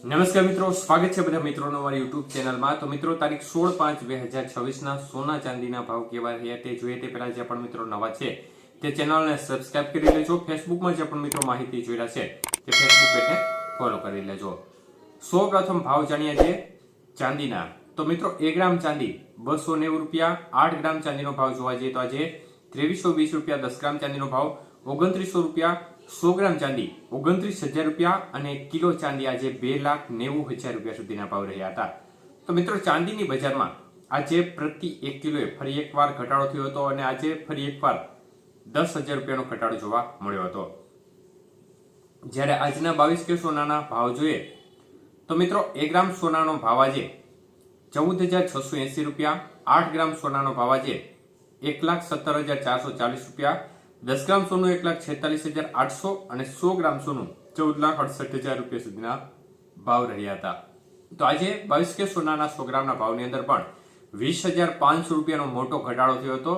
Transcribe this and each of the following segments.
નમસ્કાર મિત્રો, સ્વાગત છે બધા મિત્રોનો અમારી યુટ્યુબ ચેનલમાં। તો મિત્રો, તારીખ 16/5/2026 સોના ચાંદીના ભાવ કેવા રહ્યા તે જોઈએ તે પહેલા જે પણ મિત્રો નવા છે તે ચેનલને સબસ્ક્રાઇબ કરી લેજો। ફેસબુકમાં જે પણ મિત્રો માહિતી જોઈ રહ્યા છે તે ફેસબુક પેજને ફોલો કરી લેજો। સૌપ્રથમ ભાવ જાણીએ છીએ ચાંદીના। તો મિત્રો, 1 ગ્રામ ચાંદી 290 રૂપિયા। 8 ગ્રામ ચાંદીનો ભાવ જોવા જઈએ તો આજે 2320 રૂપિયા। 10 ગ્રામ ચાંદીનો ભાવ 2900 રૂપિયા। 100 ગ્રામ ચાંદી 29,000 રૂપિયા અને કિલો ચાંદી આજે 2,90,000 રૂપિયા સુધીના ભાવ રહ્યા હતા। તો મિત્રો, ચાંદીની બજારમાં આજે પ્રતિ 1 કિલોએ ફરી એકવાર ઘટાડો થયો હતો અને આજે ફરી એકવાર 10,000 રૂપિયાનો ઘટાડો જોવા મળ્યો હતો। જ્યારે આજના 22 કે સોનાના ભાવ જોઈએ તો મિત્રો, 1 ગ્રામ સોનાનો ભાવ આજે 14,680 રૂપિયા। 8 ગ્રામ સોનાનો ભાવ આજે 1,17,440 રૂપિયા। 10 ગ્રામ સોનું 1,46,800 અને 100 ગ્રામ સોનું 14,68,000 રૂપિયા સુધીના ભાવ રહ્યા હતા। તો આજે 22 કે સોનાના 100 ગ્રામના ભાવની અંદર પણ 20,500 રૂપિયાનો મોટો ઘટાડો થયો હતો।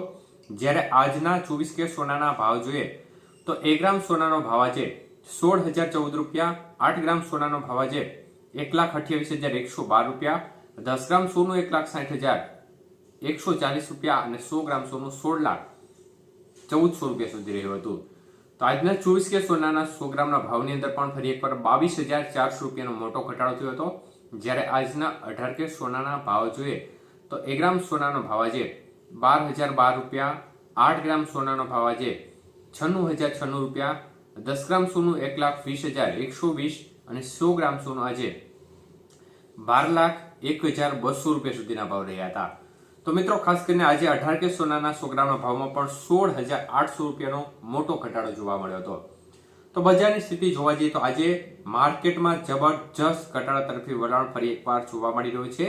જ્યારે આજના 24 કે સોનાના ભાવ જોઈએ તો 1 ગ્રામ સોનાનો ભાવ આજે 16,014 રૂપિયા। 8 ગ્રામ સોનાનો ભાવ આજે 1,28,112 રૂપિયા। 10 ગ્રામ સોનું 1,60,140 રૂપિયા અને 100 ગ્રામ સોનું 16,1400 રૂપિયા સુધી રહ્યું હતું। તો આજના 24 કે સોનાના 100 ગ્રામના ભાવની અંદર પણ ફરી એકવાર 22,400 રૂપિયાનો મોટો ઘટાડો થયો હતો। જ્યારે આજના 18 કે સોનાના ભાવ જોઈએ તો 1 ગ્રામ સોનાનો ભાવ આજે 12,012 રૂપિયા। 8 ગ્રામ સોનાનો ભાવ આજે 96,096 રૂપિયા। 10 ગ્રામ સોનું 1,20,120 અને 100 ગ્રામ સોનું આજે 12,01,200 રૂપિયા સુધીના ભાવ રહ્યા હતા। તો મિત્રો, ખાસ કરીને આજે 18 કે સોનાના 100 ગ્રામના ભાવમાં પણ 16,800 રૂપિયાનો મોટો ઘટાડો જોવા મળ્યો હતો। તો બજારની સ્થિતિ જોવા જઈએ તો આજે માર્કેટમાં જબરજસ્ત ઘટાડા તરફી વલણ ફરી એકવાર જોવા મળી રહ્યું છે।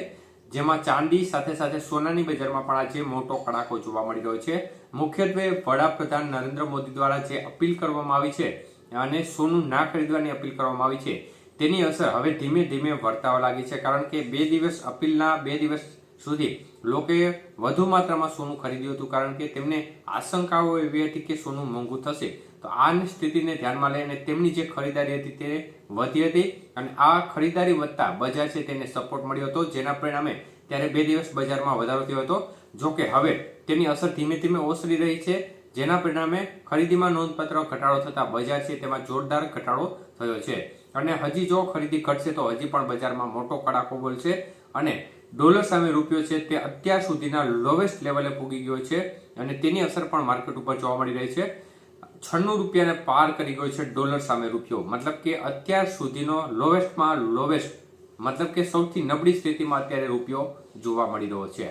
જેમાં ચાંદી સાથે સાથે સોનાની બજારમાં પણ આજે મોટો કડાકો જોવા મળી રહ્યો છે। મુખ્યત્વે વડાપ્રધાન નરેન્દ્ર મોદી દ્વારા જે અપીલ કરવામાં આવી છે અને સોનું ના ખરીદવાની અપીલ કરવામાં આવી છે તેની અસર હવે ધીમે ધીમે વર્તાવા લાગી છે। કારણ કે 2 દિવસ અપીલના 2 દિવસ સુધી લોકોએ વધુ માત્રામાં સોનું ખરીદ્યું હતું, કારણ કે તેમને આશંકાઓ એવી હતી કે સોનું મોંઘું થશે। તો આ સ્થિતિને ધ્યાનમાં લઈને તેમની જે ખરીદારી હતી તે વધી હતી અને આ ખરીદારી વધતા બજાર છે તેને સપોર્ટ મળ્યો હતો, જેના પરિણામે ત્યારે 2 દિવસ બજારમાં વધારો થયો હતો। જો કે હવે તેની અસર ધીમે ધીમે ઓસરી રહી છે, જેના પરિણામે ખરીદીમાં નોંધપાત્ર ઘટાડો થતા બજાર છે તેમાં જોરદાર ઘટાડો થયો છે અને હજી જો ખરીદી ઘટશે તો હજી પણ બજારમાં મોટો કડાકો બોલશે અને ડોલર સામે રૂપિયો છે તે અત્યાર સુધીના લોવેસ્ટ લેવલે પૂગી ગયો છે અને તેની અસર પણ માર્કેટ ઉપર જોવા મળી રહી છે। 96 રૂપિયાને પાર કરી ગયો છે ડોલર સામે રૂપિયો, મતલબ કે અત્યાર સુધીનો લોવેસ્ટમાં લોવેસ્ટ, મતલબ કે સૌથી નબળી સ્થિતિમાં અત્યારે રૂપિયો જોવા મળી રહ્યો છે।